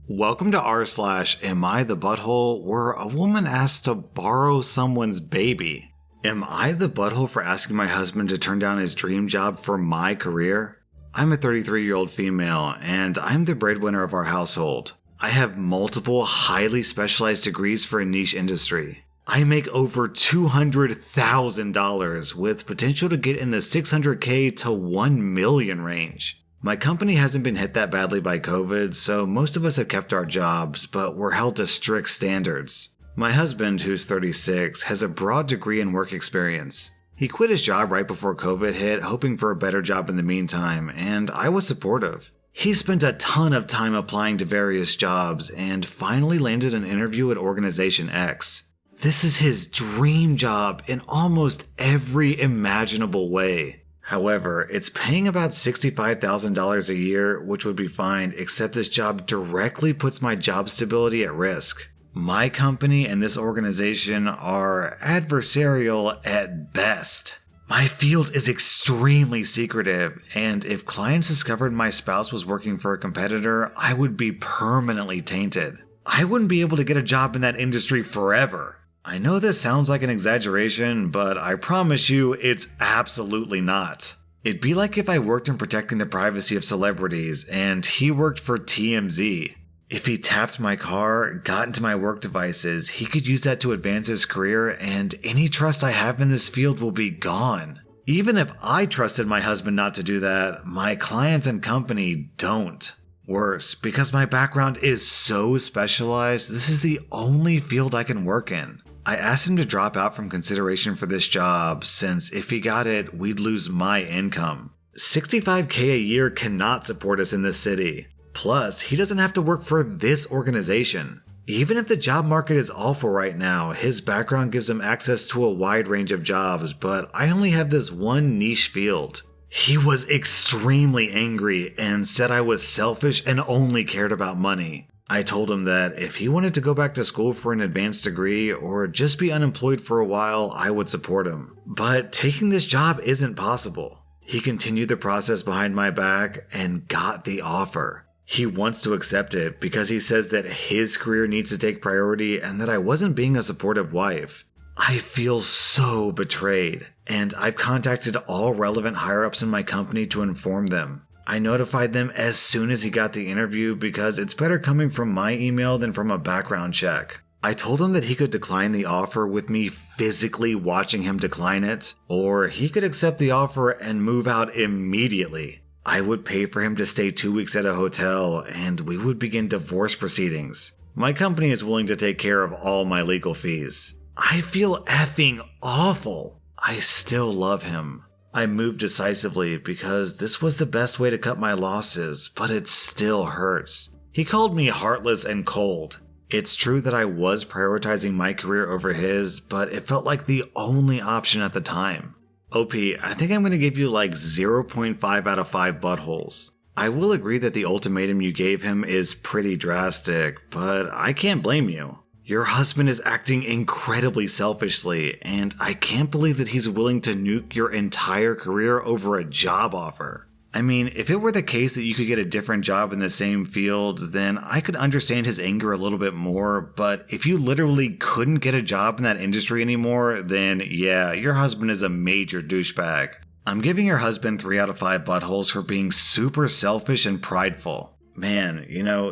Welcome to rSlash Am I the Butthole, where a woman asks to borrow someone's baby. Am I the butthole for asking my husband to turn down his dream job for my career? I'm a 33-year-old female, and I'm the breadwinner of our household. I have multiple highly specialized degrees for a niche industry. I make over $200,000 with potential to get in the $600K to $1 million range. My company hasn't been hit that badly by COVID, so most of us have kept our jobs, but we're held to strict standards. My husband, who's 36, has a broad degree in work experience. He quit his job right before COVID hit, hoping for a better job in the meantime, and I was supportive. He spent a ton of time applying to various jobs and finally landed an interview at Organization X. This is his dream job in almost every imaginable way. However, it's paying about $65,000 a year, which would be fine, except this job directly puts my job stability at risk. My company and this organization are adversarial at best. My field is extremely secretive, and if clients discovered my spouse was working for a competitor, I would be permanently tainted. I wouldn't be able to get a job in that industry forever. I know this sounds like an exaggeration, but I promise you it's absolutely not. It'd be like if I worked in protecting the privacy of celebrities and he worked for TMZ. If he tapped my car, got into my work devices, he could use that to advance his career, and any trust I have in this field will be gone. Even if I trusted my husband not to do that, my clients and company don't. Worse, because my background is so specialized, this is the only field I can work in. I asked him to drop out from consideration for this job, since if he got it, we'd lose my income. $65K a year cannot support us in this city. Plus, he doesn't have to work for this organization. Even if the job market is awful right now, his background gives him access to a wide range of jobs, but I only have this one niche field. He was extremely angry and said I was selfish and only cared about money. I told him that if he wanted to go back to school for an advanced degree or just be unemployed for a while, I would support him. But taking this job isn't possible. He continued the process behind my back and got the offer. He wants to accept it because he says that his career needs to take priority and that I wasn't being a supportive wife. I feel so betrayed, and I've contacted all relevant higher-ups in my company to inform them. I notified them as soon as he got the interview because it's better coming from my email than from a background check. I told him that he could decline the offer with me physically watching him decline it, or he could accept the offer and move out immediately. I would pay for him to stay 2 weeks at a hotel, and we would begin divorce proceedings. My company is willing to take care of all my legal fees. I feel effing awful. I still love him. I moved decisively because this was the best way to cut my losses, but it still hurts. He called me heartless and cold. It's true that I was prioritizing my career over his, but it felt like the only option at the time. OP, I think I'm going to give you like 0.5 out of 5 buttholes. I will agree that the ultimatum you gave him is pretty drastic, but I can't blame you. Your husband is acting incredibly selfishly, and I can't believe that he's willing to nuke your entire career over a job offer. I mean, if it were the case that you could get a different job in the same field, then I could understand his anger a little bit more, but if you literally couldn't get a job in that industry anymore, then yeah, your husband is a major douchebag. I'm giving your husband 3 out of 5 buttholes for being super selfish and prideful. Man,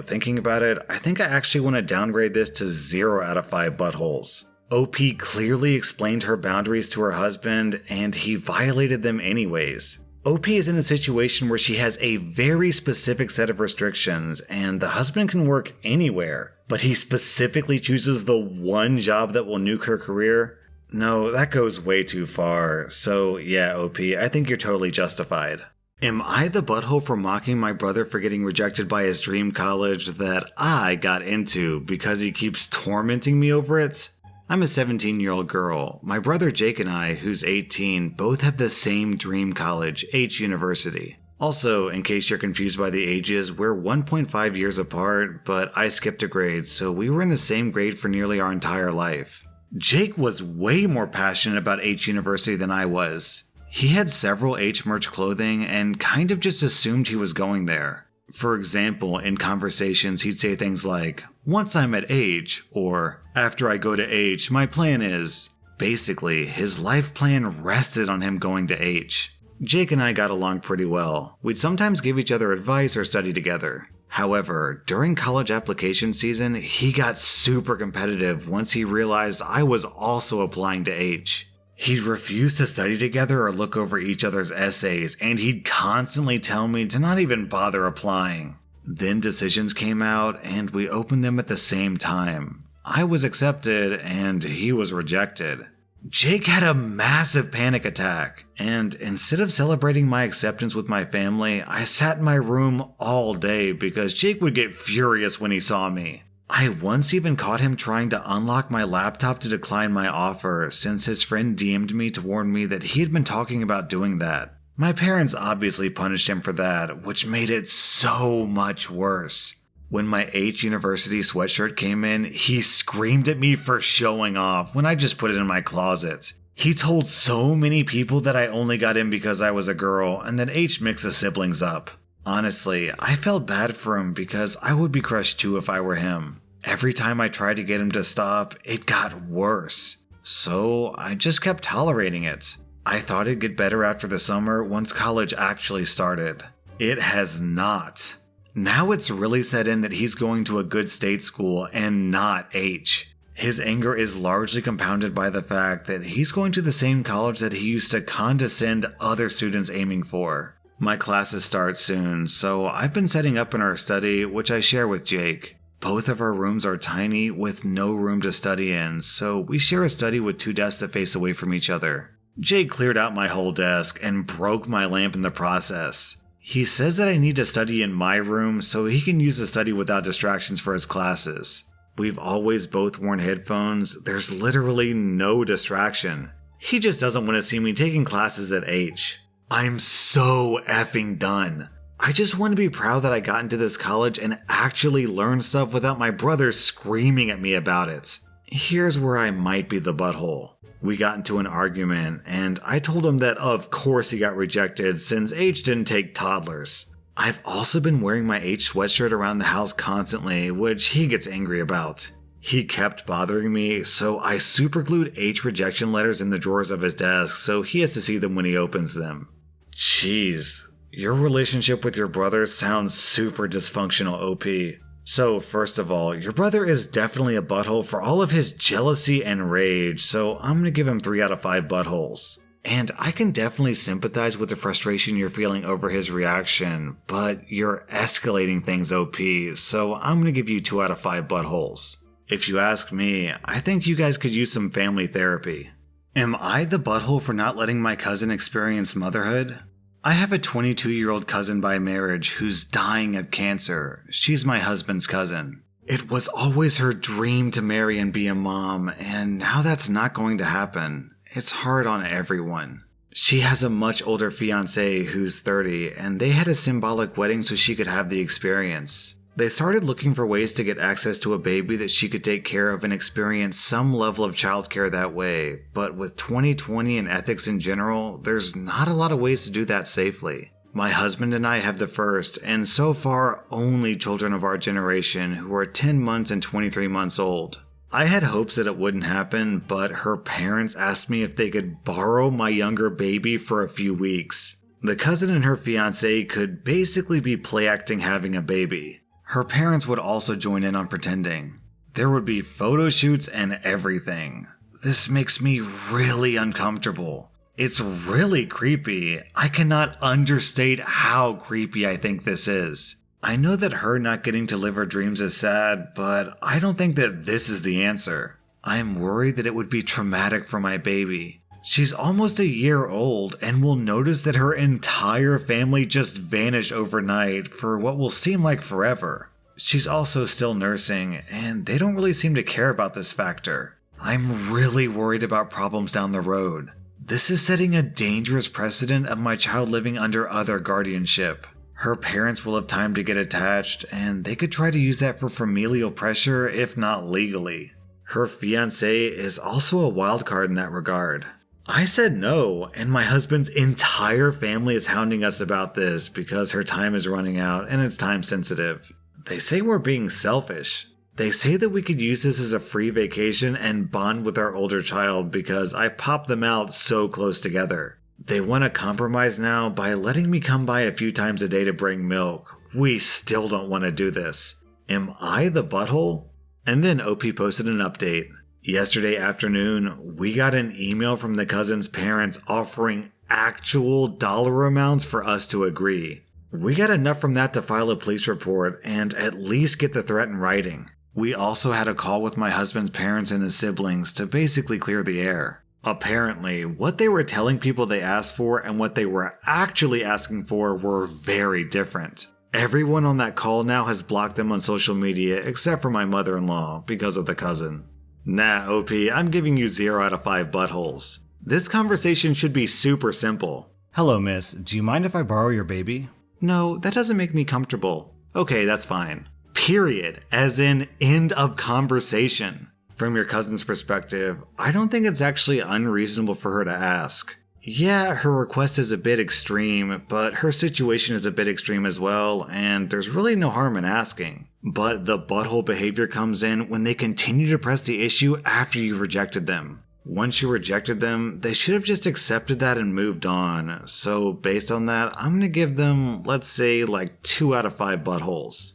thinking about it, I think I actually want to downgrade this to 0 out of 5 buttholes. OP clearly explained her boundaries to her husband, and he violated them anyways. OP is in a situation where she has a very specific set of restrictions, and the husband can work anywhere, but he specifically chooses the one job that will nuke her career. No, that goes way too far. So yeah, OP, I think you're totally justified. Am I the butthole for mocking my brother for getting rejected by his dream college that I got into because he keeps tormenting me over it? I'm a 17-year-old girl. My brother Jake and I, who's 18, both have the same dream college, H University. Also, in case you're confused by the ages, we're 1.5 years apart, but I skipped a grade, so we were in the same grade for nearly our entire life. Jake was way more passionate about H University than I was. He had several H merch clothing and kind of just assumed he was going there. For example, in conversations, he'd say things like, "Once I'm at H," or "After I go to H, my plan is." Basically, his life plan rested on him going to H. Jake and I got along pretty well. We'd sometimes give each other advice or study together. However, during college application season, he got super competitive once he realized I was also applying to H. He'd refuse to study together or look over each other's essays, and he'd constantly tell me to not even bother applying. Then decisions came out, and we opened them at the same time. I was accepted, and he was rejected. Jake had a massive panic attack, and instead of celebrating my acceptance with my family, I sat in my room all day because Jake would get furious when he saw me. I once even caught him trying to unlock my laptop to decline my offer since his friend DM'd me to warn me that he had been talking about doing that. My parents obviously punished him for that, which made it so much worse. When my H University sweatshirt came in, he screamed at me for showing off when I just put it in my closet. He told so many people that I only got in because I was a girl and that H mixed the siblings up. Honestly, I felt bad for him because I would be crushed too if I were him. Every time I tried to get him to stop, it got worse. So I just kept tolerating it. I thought it'd get better after the summer once college actually started. It has not. Now it's really set in that he's going to a good state school and not H. His anger is largely compounded by the fact that he's going to the same college that he used to condescend other students aiming for. My classes start soon, so I've been setting up in our study, which I share with Jake. Both of our rooms are tiny with no room to study in, so we share a study with 2 desks that face away from each other. Jake cleared out my whole desk and broke my lamp in the process. He says that I need to study in my room so he can use the study without distractions for his classes. We've always both worn headphones. There's literally no distraction. He just doesn't want to see me taking classes at H. I'm so effing done. I just want to be proud that I got into this college and actually learned stuff without my brother screaming at me about it. Here's where I might be the butthole. We got into an argument, and I told him that of course he got rejected since H didn't take toddlers. I've also been wearing my H sweatshirt around the house constantly, which he gets angry about. He kept bothering me, so I superglued H rejection letters in the drawers of his desk so he has to see them when he opens them. Jeez, your relationship with your brother sounds super dysfunctional, OP. So, first of all, your brother is definitely a butthole for all of his jealousy and rage, so I'm gonna give him 3 out of 5 buttholes. And I can definitely sympathize with the frustration you're feeling over his reaction, but you're escalating things, OP, so I'm gonna give you 2 out of 5 buttholes. If you ask me, I think you guys could use some family therapy. Am I the butthole for not letting my cousin experience motherhood? I have a 22-year-old cousin by marriage who's dying of cancer. She's my husband's cousin. It was always her dream to marry and be a mom, and now that's not going to happen. It's hard on everyone. She has a much older fiancé who's 30, and they had a symbolic wedding so she could have the experience. They started looking for ways to get access to a baby that she could take care of and experience some level of childcare that way, but with 2020 and ethics in general, there's not a lot of ways to do that safely. My husband and I have the first, and so far only children of our generation who are 10 months and 23 months old. I had hopes that it wouldn't happen, but her parents asked me if they could borrow my younger baby for a few weeks. The cousin and her fiancé could basically be play acting having a baby. Her parents would also join in on pretending. There would be photo shoots and everything. This makes me really uncomfortable. It's really creepy. I cannot understate how creepy I think this is. I know that her not getting to live her dreams is sad, but I don't think that this is the answer. I'm worried that it would be traumatic for my baby. She's almost a year old and will notice that her entire family just vanished overnight for what will seem like forever. She's also still nursing, and they don't really seem to care about this factor. I'm really worried about problems down the road. This is setting a dangerous precedent of my child living under other guardianship. Her parents will have time to get attached, and they could try to use that for familial pressure, if not legally. Her fiancé is also a wild card in that regard. I said no, and my husband's entire family is hounding us about this because her time is running out and it's time sensitive. They say we're being selfish. They say that we could use this as a free vacation and bond with our older child because I popped them out so close together. They want to compromise now by letting me come by a few times a day to bring milk. We still don't want to do this. Am I the butthole? And then OP posted an update. Yesterday afternoon, we got an email from the cousin's parents offering actual dollar amounts for us to agree. We got enough from that to file a police report and at least get the threat in writing. We also had a call with my husband's parents and his siblings to basically clear the air. Apparently, what they were telling people they asked for and what they were actually asking for were very different. Everyone on that call now has blocked them on social media except for my mother-in-law because of the cousin. Nah, OP, I'm giving you 0 out of 5 buttholes. This conversation should be super simple. Hello, miss. Do you mind if I borrow your baby? No, that doesn't make me comfortable. Okay, that's fine. Period. As in, end of conversation. From your cousin's perspective, I don't think it's actually unreasonable for her to ask. Yeah, her request is a bit extreme, but her situation is a bit extreme as well, and there's really no harm in asking. But the butthole behavior comes in when they continue to press the issue after you've rejected them. Once you rejected them, they should have just accepted that and moved on. So based on that, I'm gonna give them, let's say, like 2 out of 5 buttholes.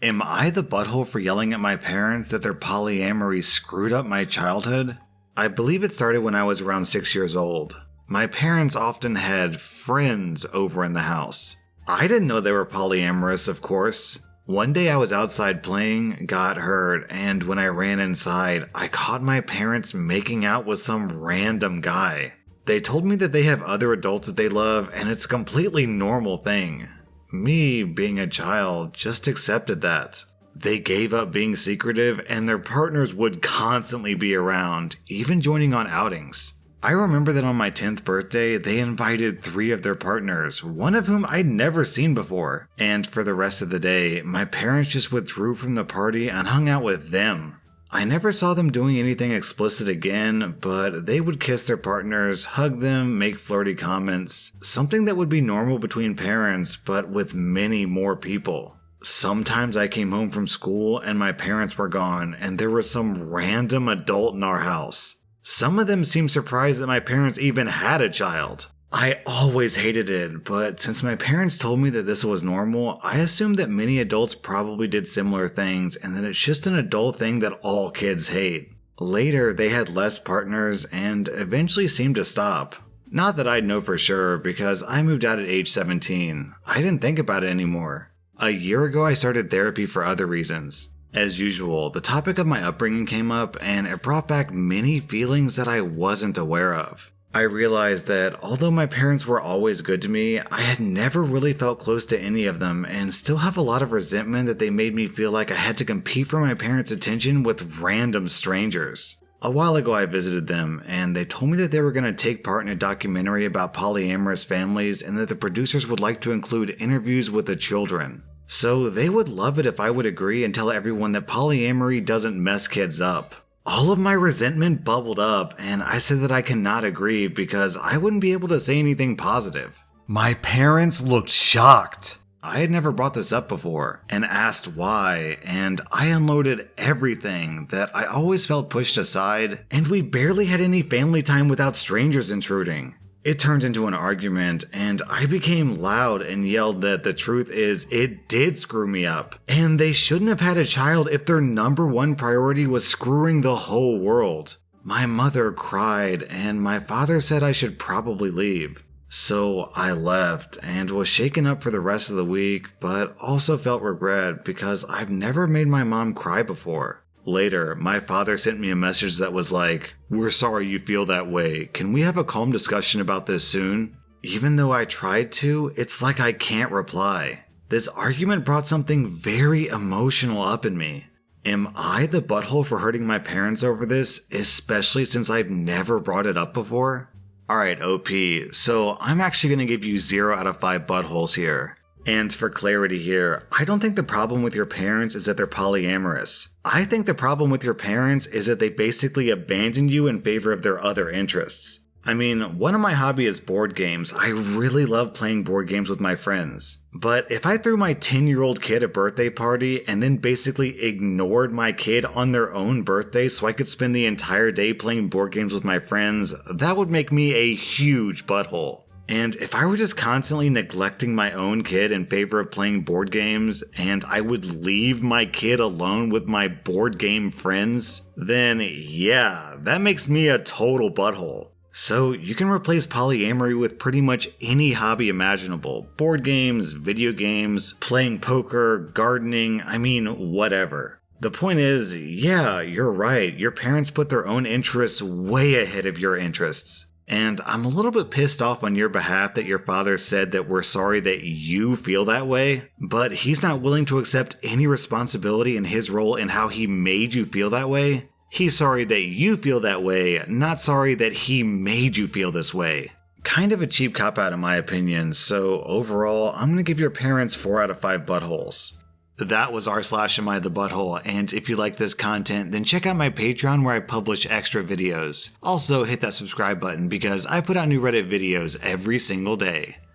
Am I the butthole for yelling at my parents that their polyamory screwed up my childhood? I believe it started when I was around 6 years old. My parents often had friends over in the house. I didn't know they were polyamorous, of course. One day I was outside playing, got hurt, and when I ran inside, I caught my parents making out with some random guy. They told me that they have other adults that they love, and it's a completely normal thing. Me, being a child, just accepted that. They gave up being secretive, and their partners would constantly be around, even joining on outings. I remember that on my 10th birthday, they invited 3 of their partners, one of whom I'd never seen before. And for the rest of the day, my parents just withdrew from the party and hung out with them. I never saw them doing anything explicit again, but they would kiss their partners, hug them, make flirty comments, something that would be normal between parents, but with many more people. Sometimes I came home from school and my parents were gone, and there was some random adult in our house. Some of them seemed surprised that my parents even had a child. I always hated it, but since my parents told me that this was normal, I assumed that many adults probably did similar things and that it's just an adult thing that all kids hate. Later, they had less partners and eventually seemed to stop. Not that I'd know for sure, because I moved out at age 17. I didn't think about it anymore. A year ago, I started therapy for other reasons. As usual, the topic of my upbringing came up, and it brought back many feelings that I wasn't aware of. I realized that although my parents were always good to me, I had never really felt close to any of them and still have a lot of resentment that they made me feel like I had to compete for my parents' attention with random strangers. A while ago I visited them, and they told me that they were going to take part in a documentary about polyamorous families and that the producers would like to include interviews with the children. So they would love it if I would agree and tell everyone that polyamory doesn't mess kids up. All of my resentment bubbled up, and I said that I cannot agree because I wouldn't be able to say anything positive. My parents looked shocked. I had never brought this up before and asked why, and I unloaded everything that I always felt pushed aside, and we barely had any family time without strangers intruding. It turned into an argument, and I became loud and yelled that the truth is it did screw me up, and they shouldn't have had a child if their number one priority was screwing the whole world. My mother cried, and my father said I should probably leave. So I left and was shaken up for the rest of the week, but also felt regret because I've never made my mom cry before. Later, my father sent me a message that was like, "We're sorry you feel that way. Can we have a calm discussion about this soon?" Even though I tried to, it's like I can't reply. This argument brought something very emotional up in me. Am I the butthole for hurting my parents over this, especially since I've never brought it up before? Alright, OP, so I'm actually going to give you 0 out of 5 buttholes here. And for clarity here, I don't think the problem with your parents is that they're polyamorous. I think the problem with your parents is that they basically abandoned you in favor of their other interests. I mean, one of my hobbies is board games. I really love playing board games with my friends. But if I threw my 10-year-old kid a birthday party and then basically ignored my kid on their own birthday so I could spend the entire day playing board games with my friends, that would make me a huge butthole. And if I were just constantly neglecting my own kid in favor of playing board games, and I would leave my kid alone with my board game friends, then yeah, that makes me a total butthole. So you can replace polyamory with pretty much any hobby imaginable. Board games, video games, playing poker, gardening, I mean, whatever. The point is, yeah, you're right, your parents put their own interests way ahead of your interests. And I'm a little bit pissed off on your behalf that your father said that we're sorry that you feel that way, but he's not willing to accept any responsibility in his role in how he made you feel that way. He's sorry that you feel that way, not sorry that he made you feel this way. Kind of a cheap cop-out in my opinion, so overall, I'm gonna give your parents 4 out of 5 buttholes. That was rSlash AmITheButthole, and if you like this content, then check out my Patreon where I publish extra videos. Also, hit that subscribe button because I put out new Reddit videos every single day.